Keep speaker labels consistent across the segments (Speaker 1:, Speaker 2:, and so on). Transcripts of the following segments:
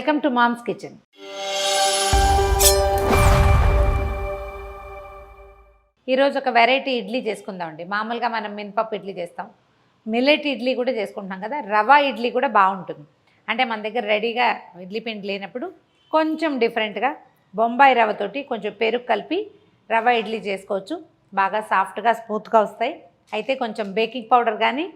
Speaker 1: Welcome to moms kitchen. ఈరోజు ఒక variety idli చేసుకుందామండి. మామూలుగా మనం మినపప్పు ఇడ్లీ చేస్తాం, మిల్లెట్ ఇడ్లీ కూడా చేసుకుంటున్నాం కదా. రవా ఇడ్లీ కూడా బాగుంటుంది. అంటే మన దగ్గర రెడీగా ఇడ్లీ పిండి లేనప్పుడు కొంచెం డిఫరెంట్గా బొంబాయి రవ్వతోటి కొంచెం పెరుగు కలిపి రవా ఇడ్లీ చేసుకోవచ్చు. బాగా సాఫ్ట్గా స్మూత్గా వస్తాయి. అయితే కొంచెం బేకింగ్ పౌడర్ కానీ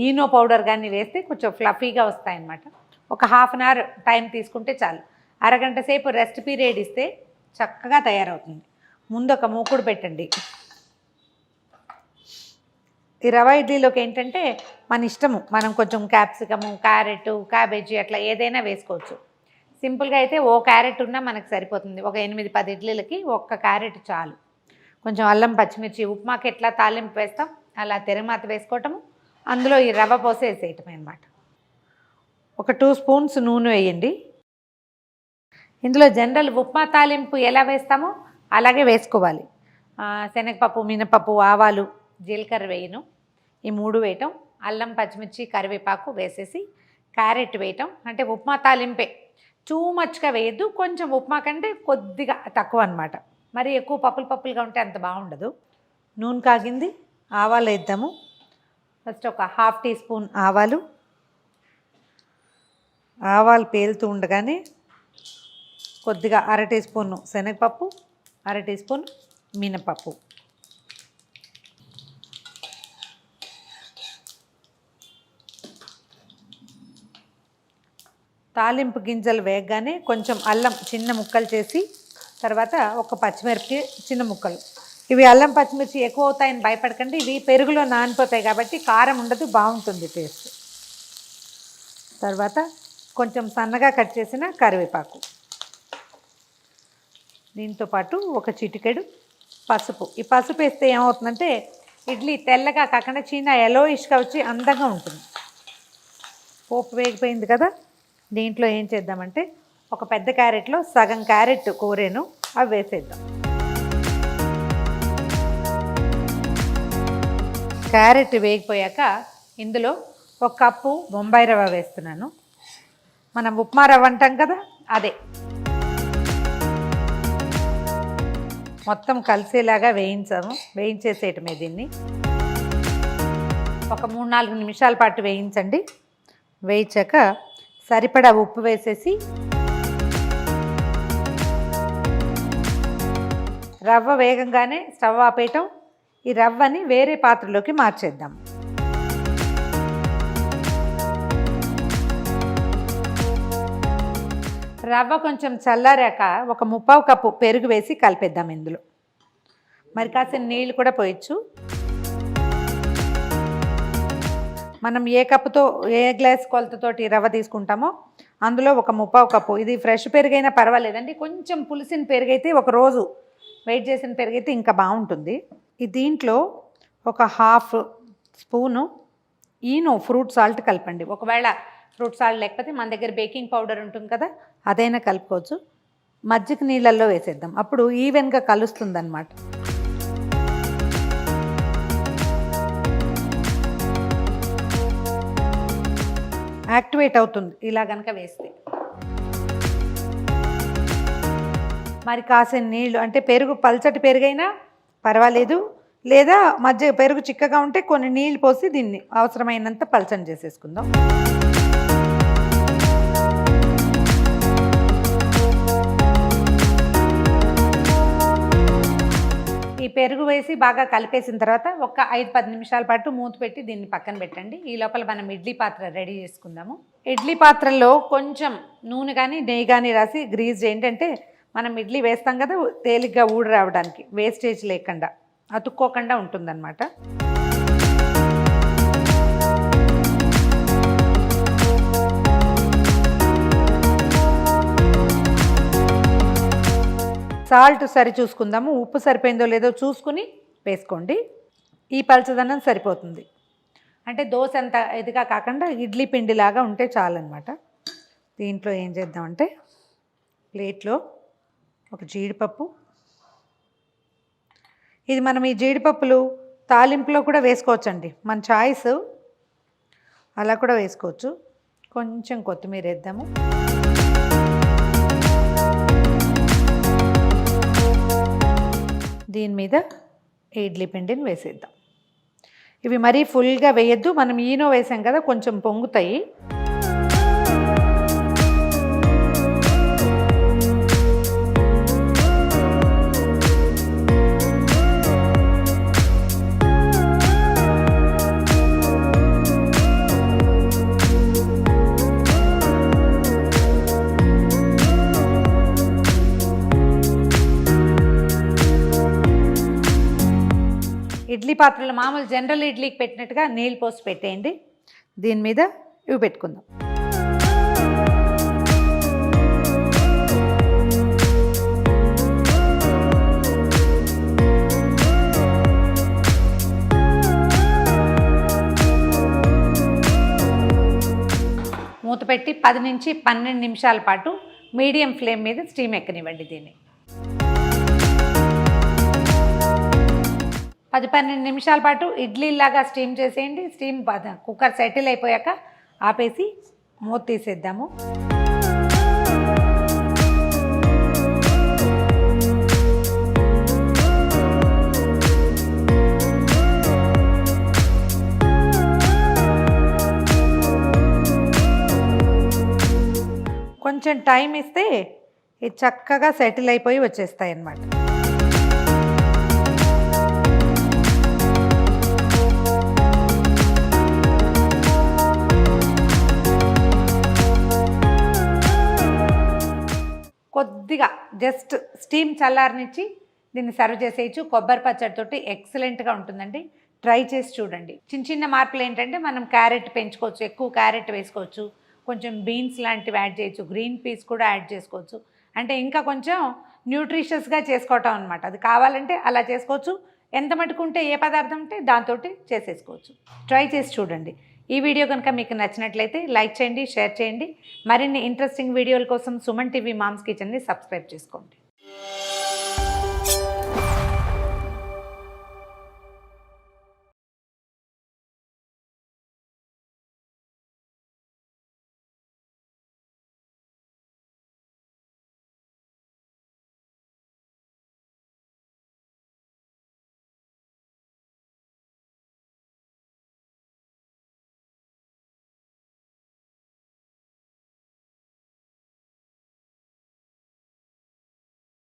Speaker 1: ఈనో పౌడర్ కానీ వేస్తే కొంచెం ఫ్లఫీగా వస్తాయి అన్నమాట. ఒక హాఫ్ అన్ అవర్ టైం తీసుకుంటే చాలు. అరగంట సేపు రెస్ట్ పీరియడ్ ఇస్తే చక్కగా తయారవుతుంది. ముందు ఒక మూకుడు పెట్టండి. ఈ రవా ఇడ్లీలోకి ఏంటంటే మన ఇష్టము, మనం కొంచెం క్యాప్సికము, క్యారెట్, క్యాబేజీ అట్లా ఏదైనా వేసుకోవచ్చు. సింపుల్గా అయితే ఓ క్యారెట్ ఉన్నా మనకు సరిపోతుంది. ఒక 8-10 ఇడ్లీలకి ఒక్క క్యారెట్ చాలు. కొంచెం అల్లం, పచ్చిమిర్చి, ఉప్మాకి ఎట్లా తాలింపు వేస్తాం అలా తెరమాత వేసుకోవటము, అందులో ఈ రవ్వ పోసి వేసేయటమే అన్నమాట. ఒక 2 స్పూన్స్ నూనె వేయండి. ఇందులో జనరల్ ఉప్మా తాలింపు ఎలా వేస్తామో అలాగే వేసుకోవాలి. శనగపప్పు, మినపప్పు, ఆవాలు, జీలకర్ర వేయను, ఈ 3 వేయటం, అల్లం, పచ్చిమిర్చి, కరివేపాకు వేసేసి క్యారెట్ వేయటం. అంటే ఉప్మా తాలింపే, టూ మచ్గా వేయద్దు. కొంచెం ఉప్మా కంటే కొద్దిగా తక్కువ అనమాట. మరి ఎక్కువ పప్పులుగా ఉంటే అంత బాగుండదు. నూనె కాగింది, ఆవాలు వేద్దాము. ఫస్ట్ ఒక 1/2 టీ స్పూన్ ఆవాలు పేలుతూ ఉండగానే కొద్దిగా 1/2 టీ స్పూన్ శనగపప్పు, 1/2 టీ స్పూన్ మినపప్పు, తాలింపు గింజలు వేయగానే కొంచెం అల్లం చిన్న ముక్కలు చేసి, తర్వాత ఒక పచ్చిమిరపకాయ చిన్న ముక్కలు. ఇవి అల్లం పచ్చిమిర్చి ఎక్కువ అవుతాయని భయపడకండి, ఇవి పెరుగులో నానిపోతాయి కాబట్టి కారం ఉండదు, బాగుంటుంది టేస్ట్. తర్వాత కొంచెం సన్నగా కట్ చేసిన కరివేపాకు, దీంతోపాటు ఒక చిటికెడు పసుపు. ఈ పసుపు వేస్తే ఏమవుతుందంటే ఇడ్లీ తెల్లగా కాకుండా చిన్న ఎలోయిష్గా వచ్చి అందంగా ఉంటుంది. పోపు వేగిపోయింది కదా, దీంట్లో ఏం చేద్దామంటే ఒక పెద్ద క్యారెట్లో సగం క్యారెట్ కూరేను అవి వేసేద్దాం. క్యారెట్ వేగిపోయాక ఇందులో 1 కప్పు బొంబాయి రవ్వ వేస్తున్నాను. మనం ఉప్మా రవ్వ అంటాం కదా, అదే. మొత్తం కలిసేలాగా వేయించేసేయటమే దీన్ని. ఒక 3-4 నిమిషాల పాటు వేయించండి. వేయించాక సరిపడా ఉప్పు వేసేసి రవ్వ వేగంగానే స్టవ్ ఆపేయటం. ఈ రవ్వని వేరే పాత్రలోకి మార్చేద్దాం. రవ్వ కొంచెం చల్లారాక ఒక 1/4 కప్పు పెరుగు వేసి కలిపేద్దాం. ఇందులో మరి కాసిన నీళ్ళు కూడా పోయచ్చు. మనం ఏ కప్పుతో, ఏ గ్లాస్ కొలతతోటి రవ్వ తీసుకుంటామో అందులో ఒక 1/4 కప్పు. ఇది ఫ్రెష్ పెరుగైనా పర్వాలేదండి, కొంచెం పులిసిన పెరుగైతే, ఒక రోజు వెయిట్ చేసిన పెరుగైతే ఇంకా బాగుంటుంది. ఈ దీంట్లో ఒక 1/2 స్పూను ఈనో ఫ్రూట్ సాల్ట్ కలపండి. ఒకవేళ ఫ్రూట్ సాల్ట్ లేకపోతే మన దగ్గర బేకింగ్ పౌడర్ ఉంటుంది కదా, అదైనా కలుపుకోవచ్చు. మజ్జిగ నీళ్ళల్లో వేసేద్దాం, అప్పుడు ఈవెన్గా కలుస్తుంది అన్నమాట. యాక్టివేట్ అవుతుంది ఇలా కనుక వేస్తే. మరి కాసిన నీళ్ళు, అంటే పెరుగు పల్చటి పెరుగైనా పర్వాలేదు, లేదా పెరుగు చిక్కగా ఉంటే కొన్ని నీళ్ళు పోసి దీన్ని అవసరమైనంత పల్చని చేసేసుకుందాం. ఈ పెరుగు వేసి బాగా కలిపేసిన తర్వాత ఒక 5-10 నిమిషాల పాటు మూత పెట్టి దీన్ని పక్కన పెట్టండి. ఈ లోపల మనం ఇడ్లీ పాత్ర రెడీ చేసుకుందాము. ఇడ్లీ పాత్రలో కొంచెం నూనె కానీ నెయ్యి కానీ రాసి గ్రీజ్ చేయండి. అంటే మనం ఇడ్లీ వేస్తాం కదా, తేలిగ్గా ఊడి రావడానికి, వేస్టేజ్ లేకుండా, అతుక్కోకుండా ఉంటుందన్నమాట. సాల్ట్ సరి చూసుకుందాము, ఉప్పు సరిపోయిందో లేదో చూసుకుని వేసుకోండి. ఈ పలచదనం సరిపోతుంది. అంటే దోశ అంత ఇదిగా కాకుండా ఇడ్లీ పిండిలాగా ఉంటే చాలన్నమాట. దీంట్లో ఏం చేద్దామంటే ప్లేట్లో ఒక జీడిపప్పు, ఇది మనం ఈ జీడిపప్పులు తాలింపులో కూడా వేసుకోవచ్చండి, మన చాయిస్, అలా కూడా వేసుకోవచ్చు. కొంచెం కొత్తిమీర వేద్దాము. దీని మీద ఇడ్లీ పిండిని వేసేద్దాం. ఇవి మరీ ఫుల్గా వేయద్దు, మనం ఈనో వేసాం కదా, కొంచెం పొంగుతాయి. ఇడ్లీ పాత్రలో మామూలు జనరల్ ఇడ్లీకి పెట్టినట్టుగా నీళ్ళు పోసి పెట్టేయండి. దీని మీద ఇవి పెట్టుకుందాం. మూత పెట్టి 10 నుంచి 12 నిమిషాల పాటు మీడియం ఫ్లేమ్ మీద స్టీమ్ ఎక్కనివ్వండి. దీన్ని 10-12 నిమిషాల పాటు ఇడ్లీలాగా స్టీమ్ చేసేయండి. స్టీమ్ కుక్కర్ సెటిల్ అయిపోయాక ఆపేసి మూత తీసేద్దాము. కొంచెం టైం ఇస్తే ఇది చక్కగా సెటిల్ అయిపోయి వచ్చేస్తాయి అన్నమాట. కొద్దిగా జస్ట్ స్టీమ్ చల్లారనిచ్చి దీన్ని సర్వ్ చేసేయచ్చు. కొబ్బరి పచ్చడితోటి ఎక్సలెంట్గా ఉంటుందండి. ట్రై చేసి చూడండి. చిన్న చిన్న మార్పులు ఏంటంటే మనం క్యారెట్ పెంచుకోవచ్చు, ఎక్కువ క్యారెట్ వేసుకోవచ్చు, కొంచెం బీన్స్ లాంటివి యాడ్ చేయొచ్చు, గ్రీన్ పీస్ కూడా యాడ్ చేసుకోవచ్చు. అంటే ఇంకా కొంచెం న్యూట్రిషియస్గా చేసుకోవటం అనమాట. అది కావాలంటే అలా చేసుకోవచ్చు. ఎంత మటుకుంటే ఏ పదార్థం ఉంటే దాంతో చేసేసుకోవచ్చు. ట్రై చేసి చూడండి. ఈ వీడియో కనుక మీకు నచ్చినట్లయితే లైక్ చేయండి, షేర్ చేయండి. మరిన్ని ఇంట్రెస్టింగ్ వీడియోల కోసం సుమన్ టీవీ మామ్స్ కిచెన్ని సబ్స్క్రైబ్ చేసుకోండి.